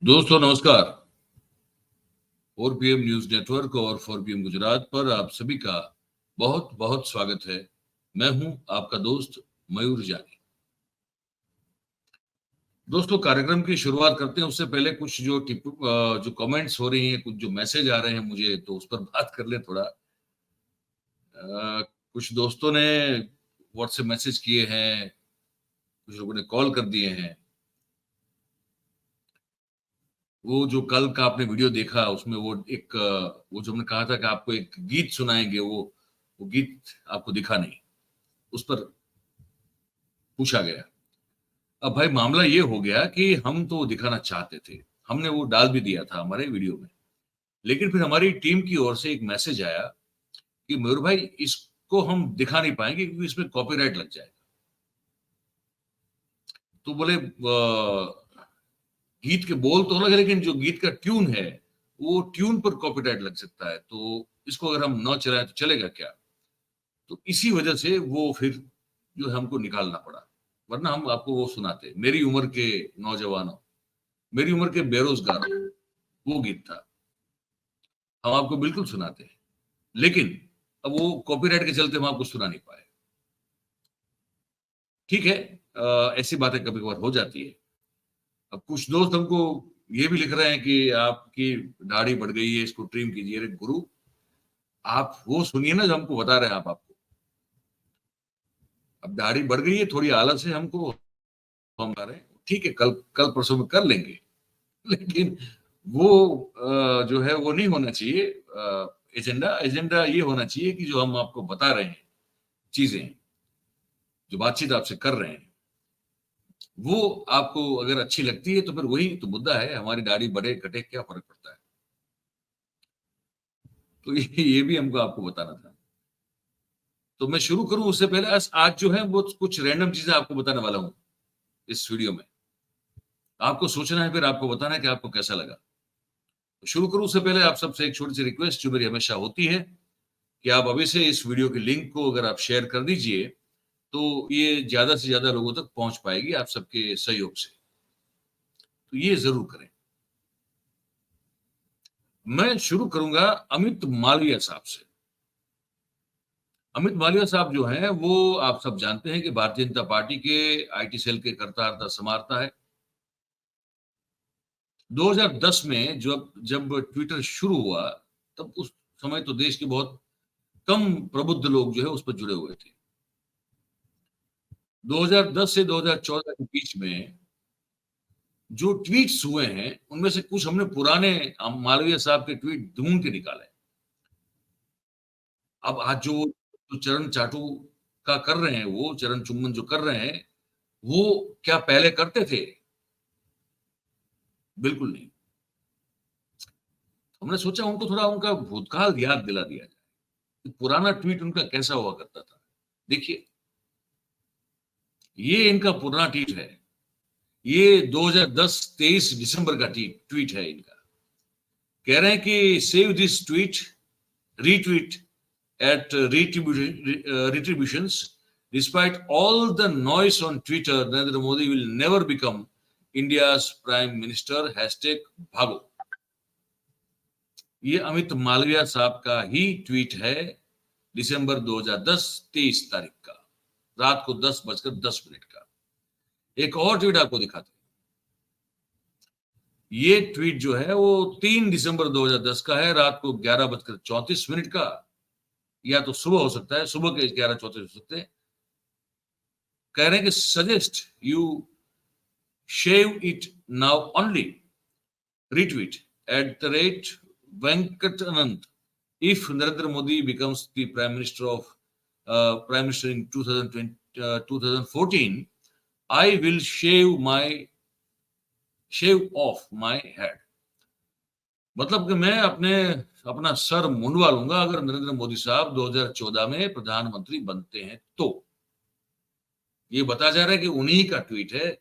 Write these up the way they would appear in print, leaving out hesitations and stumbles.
दोस्तों नमस्कार। 4 PM news network और 4 PM गुजरात पर आप सभी का बहुत बहुत स्वागत है। मैं हूं आपका दोस्त मयूर जानी। दोस्तों कार्यक्रम की शुरुआत करते हैं उससे पहले कुछ जो कमेंट्स हो रही हैं, कुछ जो मैसेज आ रहे हैं मुझे, तो उस पर बात कर ले थोड़ा। कुछ दोस्तों ने व्हाट्सएप मैसेज किए हैं, कुछ लोगों ने कॉल कर दिए हैं। वो जो कल का आपने वीडियो देखा उसमें वो जो हमने कहा था कि आपको एक गीत सुनाएंगे, वो गीत आपको दिखा नहीं, उस पर पूछा गया। अब भाई मामला ये हो गया कि हम तो दिखाना चाहते थे, हमने वो डाल भी दिया था हमारे वीडियो में, लेकिन फिर हमारी टीम की ओर से एक मैसेज आया कि मयूर भाई इसको हम दिखा नहीं पाएंगे क्योंकि इसमें कॉपीराइट लग जाएगा। तो बोले गीत के बोल तो अलग है लेकिन जो गीत का ट्यून है वो ट्यून पर कॉपीराइट लग सकता है, तो इसको अगर हम न चलाएं तो चलेगा क्या। तो इसी वजह से वो फिर जो है हमको निकालना पड़ा, वरना हम आपको वो सुनाते, मेरी उम्र के नौजवानों, मेरी उम्र के बेरोजगारों, वो गीत था, हम आपको बिल्कुल सुनाते हैं। लेकिन अब वो कॉपीराइट के चलते हम आपको सुना नहीं पाए। ठीक है, ऐसी बातें कभी कभार हो जाती है। अब कुछ दोस्त हमको ये भी लिख रहे हैं कि आपकी दाढ़ी बढ़ गई है, इसको ट्रिम कीजिए। अरे गुरु, आप वो सुनिए ना जो हमको बता रहे हैं आप आपको। अब दाढ़ी बढ़ गई है, थोड़ी आलस है हमको, हम आ रहे हैं, ठीक है, कल कल परसों में कर लेंगे। लेकिन वो जो है वो नहीं होना चाहिए। एजेंडा एजेंडा ये होना चाहिए कि जो हम आपको बता रहे हैं चीजें, जो बातचीत आपसे कर रहे हैं, वो आपको अगर अच्छी लगती है तो फिर वही तो मुद्दा है। हमारी दाढ़ी बढ़े घटे क्या फर्क पड़ता है। तो ये भी हमको आपको बताना था। तो मैं शुरू करूं उससे पहले आज जो है वो कुछ रैंडम चीजें आपको बताने वाला हूं इस वीडियो में। आपको सोचना है, फिर आपको बताना है कि आपको कैसा लगा। तो शुरू करूं उससे पहले आप सबसे एक छोटी सी रिक्वेस्ट जो मेरी हमेशा होती है कि आप अभी से इस वीडियो के लिंक को अगर आप शेयर कर दीजिए तो ये ज्यादा से ज्यादा लोगों तक पहुंच पाएगी आप सबके सहयोग से। तो ये जरूर करें। मैं शुरू करूंगा अमित मालविया साहब से। अमित मालविया साहब जो हैं वो आप सब जानते हैं कि भारतीय जनता पार्टी के आईटी सेल के कर्ता हर्ता समार्ता है। 2010 में जब जब ट्विटर शुरू हुआ तब उस समय तो देश के बहुत कम प्रबुद्ध लोग जो है उस पर जुड़े हुए थे। 2010 से 2014 के बीच में जो ट्वीट्स हुए हैं उनमें से कुछ हमने पुराने मालवीय साहब के ट्वीट ढूंढ के निकाले। अब आज जो चरण चाटू का कर रहे हैं, वो चरण चुम्बन जो कर रहे हैं, वो क्या पहले करते थे? बिल्कुल नहीं। हमने सोचा उनको थोड़ा उनका भूतकाल याद दिला दिया जाए कि पुराना ट्वीट उनका कैसा हुआ करता था। देखिए, ये इनका पुराना ट्वीट है। ये 2010-23 दिसंबर का ट्वीट है इनका। कह रहे हैं कि save this tweet, retweet at retributions. Despite all the noise on Twitter, Narendra Modi will never become India's prime minister. #भागो। ये अमित मालविया साहब का ही ट्वीट है, दिसंबर 2010 23 तारीख का, रात को 10:10 का। एक और ट्वीट आपको दिखाते हैं। ये ट्वीट जो है वो 3 दिसंबर 2010 का है, रात को 11:34 का, या तो सुबह हो सकता है, सुबह के 11:34 हो सकते हैं। कह रहे हैं कि suggest you shave it now only, retweet @Venkatanand. If Narendra Modi becomes the prime minister in 2014, I will shave off my head. मतलब कि मैं अपना सर मुंडवा लूंगा अगर नरेंद्र मोदी साहब 2014 में प्रधानमंत्री बनते हैं तो। ये बताया जा रहा है कि उन्हीं का ट्वीट है,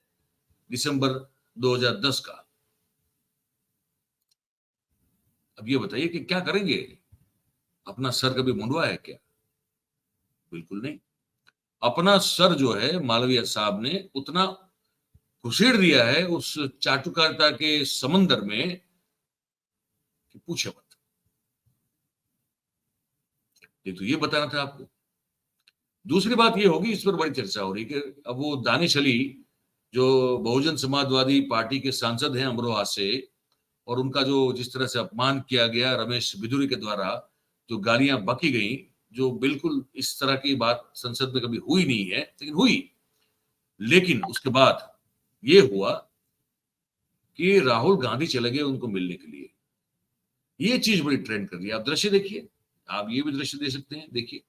दिसंबर 2010 का। अब ये बताइए कि क्या करेंगे? अपना सर कभी मुंडवा है क्या? बिल्कुल नहीं। अपना सर जो है मालवीय साहब ने उतना घुसेड़ दिया है उस चाटुकारिता के समंदर में कि पूछे मत। ये तो ये बताना था आपको। दूसरी बात ये होगी, इस पर बड़ी चर्चा हो रही कि अब वो दानिश अली जो बहुजन समाजवादी पार्टी के सांसद हैं अमरोहा से, और उनका जो जिस तरह से अपमान किया गया रमेश बिधूरी के द्वारा, जो गालियां बकी गई, जो बिल्कुल इस तरह की बात संसद में कभी हुई नहीं है, लेकिन हुई। लेकिन उसके बाद ये हुआ कि राहुल गांधी चले गए उनको मिलने के लिए। ये चीज बड़ी ट्रेंड कर रही है। आप दृश्य देखिए, आप ये भी दृश्य दे सकते हैं, देखिए।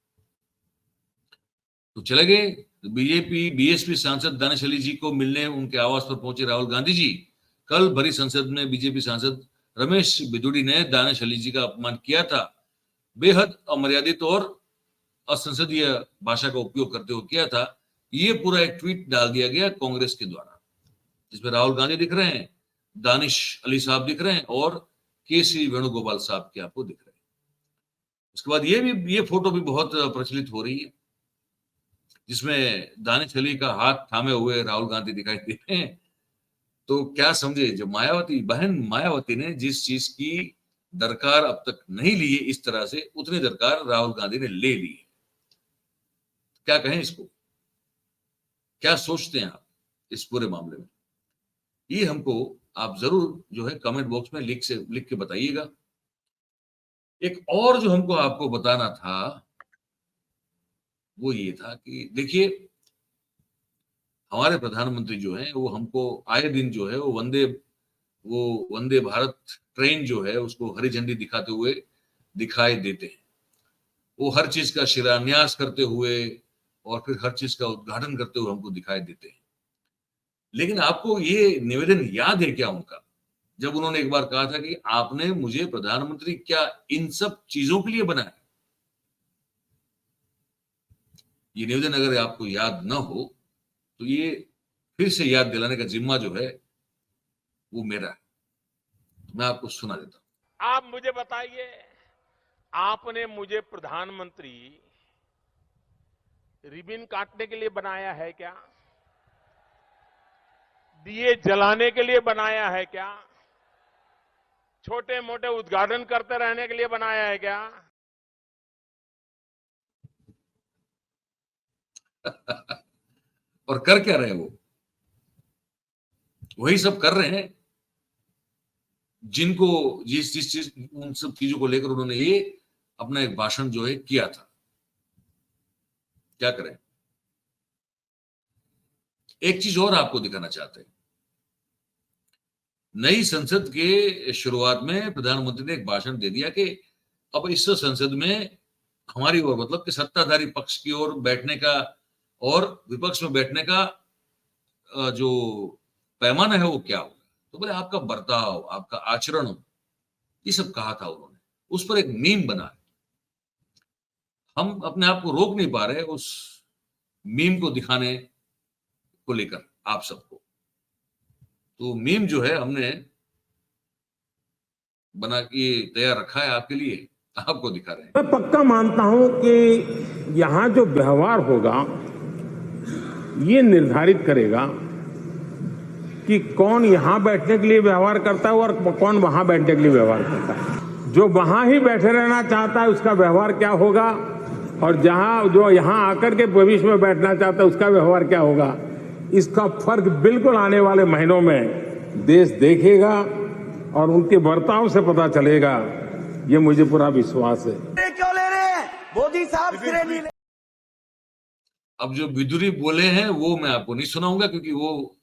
तो चले गए बीएसपी सांसद दानिश अली जी को मिलने, उनके आवास पर पहुंचे राहुल गांधी जी। कल भरी संसद में बीजेपी सांसद रमेश बिधूड़ी ने दानिश अली जी का अपमान किया था, बेहद अमर्यादित और असंसदीय भाषा का उपयोग करते हुए किया था। ये पूरा एक ट्वीट डाल दिया गया कांग्रेस के द्वारा, जिसमें राहुल गांधी दिख रहे हैं, दानिश अली साहब दिख रहे हैं और केसी वेणुगोपाल साहब के आपको दिख रहे हैं। उसके बाद ये फोटो भी बहुत प्रचलित हो रही है, जिसमें दानिश अली का हाथ थामे हुए राहुल गांधी दिखाई दे रहे हैं। तो क्या समझे, जो मायावती बहन मायावती ने जिस चीज की दरकार अब तक नहीं ली है इस तरह से, उतनी दरकार राहुल गांधी ने ले ली है। क्या कहें इसको, क्या सोचते हैं आप इस पूरे मामले में? ये हमको आप जरूर जो है कमेंट बॉक्स में लिख के बताइएगा। एक और जो हमको आपको बताना था वो ये था कि देखिए, हमारे प्रधानमंत्री जो है वो हमको आए दिन जो है वो वंदे भारत ट्रेन जो है उसको हरी झंडी दिखाते हुए दिखाई देते हैं। वो हर चीज का शिलान्यास करते हुए और फिर हर चीज का उद्घाटन करते हुए हमको दिखाई देते हैं। लेकिन आपको ये निवेदन याद है क्या उनका, जब उन्होंने एक बार कहा था कि आपने मुझे प्रधानमंत्री क्या इन सब चीजों के लिए बनाया? ये निवेदन अगर आपको याद न हो तो ये फिर से याद दिलाने का जिम्मा जो है वो मेरा है। मैं आपको सुना देता हूं। आप मुझे बताइए, आपने मुझे प्रधानमंत्री रिबन काटने के लिए बनाया है क्या? दिए जलाने के लिए बनाया है क्या? छोटे मोटे उद्घाटन करते रहने के लिए बनाया है क्या? और कर क्या रहे वो? वही सब कर रहे हैं जिनको जिस जिस चीज उन सब चीजों को लेकर उन्होंने ये अपना एक भाषण जो है किया था। क्या करें? एक चीज और आपको दिखाना चाहते हैं। नई संसद के शुरुआत में प्रधानमंत्री ने एक भाषण दे दिया कि अब इस संसद में हमारी ओर, मतलब कि सत्ताधारी पक्ष की ओर बैठने का और विपक्ष में बैठने का जो पैमाना है वो क्या होगा। तो बोले आपका बर्ताव, आपका आचरण, ये सब कहा था उन्होंने। उस पर एक मीम बना है। हम अपने आप को रोक नहीं पा रहे उस मीम को दिखाने को लेकर आप सबको। तो मीम जो है हमने बना के तैयार रखा है आपके लिए, आपको दिखा रहे हैं। मैं पक्का मानता हूं कि यहां जो व्यवहार होगा ये निर्धारित करेगा कि कौन यहां बैठने के लिए व्यवहार करता है और कौन वहां बैठने के लिए व्यवहार करता है। जो वहां ही बैठे रहना चाहता है उसका व्यवहार क्या होगा, और जो यहां आकर के भविष्य में बैठना चाहता है उसका व्यवहार क्या होगा। इसका फर्क बिल्कुल आने वाले महीनों में देश देखेगा और उनके बर्ताव से पता चलेगा, ये मुझे पूरा विश्वास है। क्यों ले रहे हैं मोदी साहब? अब जो बिधुरी बोले हैं वो मैं आपको नहीं सुनाऊंगा, क्योंकि वो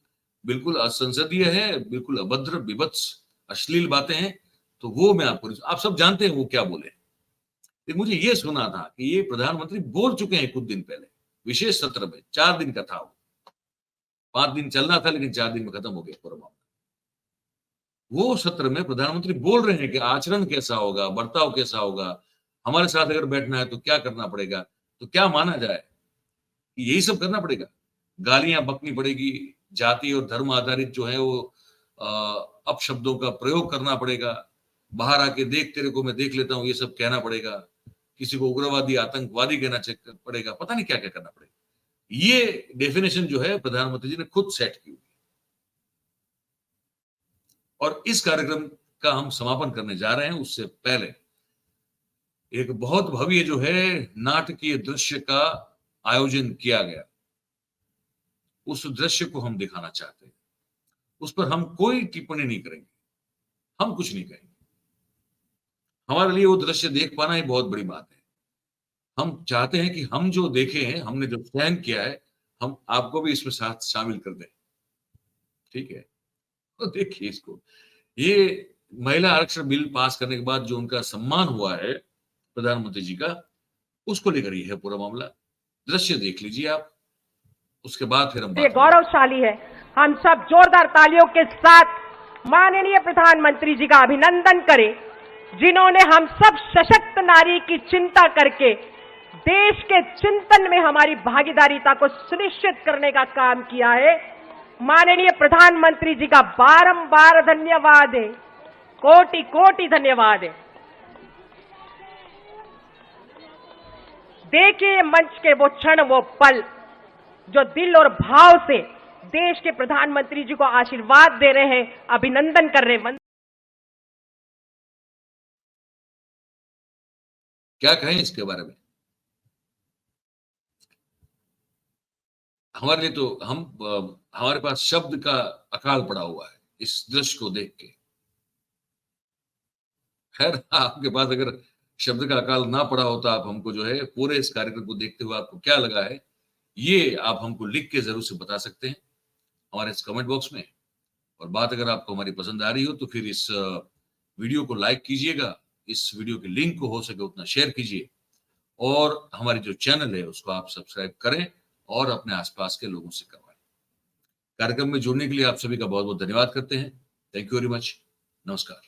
बिल्कुल असंसदीय है, बिल्कुल अभद्र, विभत्स, अश्लील बातें हैं। तो वो मैं आपको, आप सब जानते हैं वो क्या बोले। मुझे ये सुना था कि ये प्रधानमंत्री बोल चुके हैं कुछ दिन पहले विशेष सत्र में। 4 दिन का था वो, 5 दिन चलना था लेकिन 4 दिन में खत्म हो गया पूरा मामला। वो सत्र में प्रधानमंत्री बोल रहे हैं कि आचरण कैसा होगा, बर्ताव कैसा होगा, हमारे साथ अगर बैठना है तो क्या करना पड़ेगा। तो क्या माना जाए, यही सब करना पड़ेगा, गालियां बकनी पड़ेगी, जाति और धर्म आधारित जो है वो अपशब्दों का प्रयोग करना पड़ेगा, बाहर आके देख तेरे को मैं देख लेता हूं, ये सब कहना पड़ेगा, किसी को उग्रवादी आतंकवादी कहना पड़ेगा, पता नहीं क्या क्या करना पड़ेगा। ये डेफिनेशन जो है प्रधानमंत्री जी ने खुद सेट की हुई। और इस कार्यक्रम का हम समापन करने जा रहे हैं उससे पहले एक बहुत भव्य जो है नाटकीय दृश्य का आयोजन किया गया, उस दृश्य को हम दिखाना चाहते हैं। उस पर हम कोई टिप्पणी नहीं करेंगे, हम कुछ नहीं कहेंगे। हमारे लिए वो दृश्य देख पाना ही बहुत बड़ी बात है। हम चाहते हैं कि हम जो देखे हैं, हमने जो सहन किया है, हम आपको भी इसमें साथ शामिल कर दें। ठीक है, तो देखिए इसको, ये महिला आरक्षण बिल पास करने के बाद जो उनका सम्मान हुआ है प्रधानमंत्री जी का, उसको लेकर ही है पूरा मामला। दृश्य देख लीजिए आप, उसके बाद फिर हम ये गौरवशाली है। हम सब जोरदार तालियों के साथ माननीय प्रधानमंत्री जी का अभिनंदन करें, जिन्होंने हम सब सशक्त नारी की चिंता करके देश के चिंतन में हमारी भागीदारिता को सुनिश्चित करने का काम किया है। माननीय प्रधानमंत्री जी का बारंबार धन्यवाद है, कोटि कोटि धन्यवाद है। देखिए मंच के वो क्षण, वो पल जो दिल और भाव से देश के प्रधानमंत्री जी को आशीर्वाद दे रहे हैं, अभिनंदन कर रहे हैं। क्या कहें इसके बारे में? हमारे लिए तो हमारे पास शब्द का अकाल पड़ा हुआ है इस दृश्य को देख के। खैर, आपके पास अगर शब्द का अकाल ना पड़ा होता, आप हमको जो है पूरे इस कार्यक्रम को देखते हुए आपको क्या लगा है, ये आप हमको लिख के जरूर से बता सकते हैं हमारे इस कमेंट बॉक्स में। और बात अगर आपको हमारी पसंद आ रही हो तो फिर इस वीडियो को लाइक कीजिएगा, इस वीडियो के लिंक को हो सके उतना शेयर कीजिए, और हमारी जो चैनल है उसको आप सब्सक्राइब करें और अपने आसपास के लोगों से करवाएं। कार्यक्रम में जुड़ने के लिए आप सभी का बहुत बहुत धन्यवाद करते हैं। Thank you very much. नमस्कार।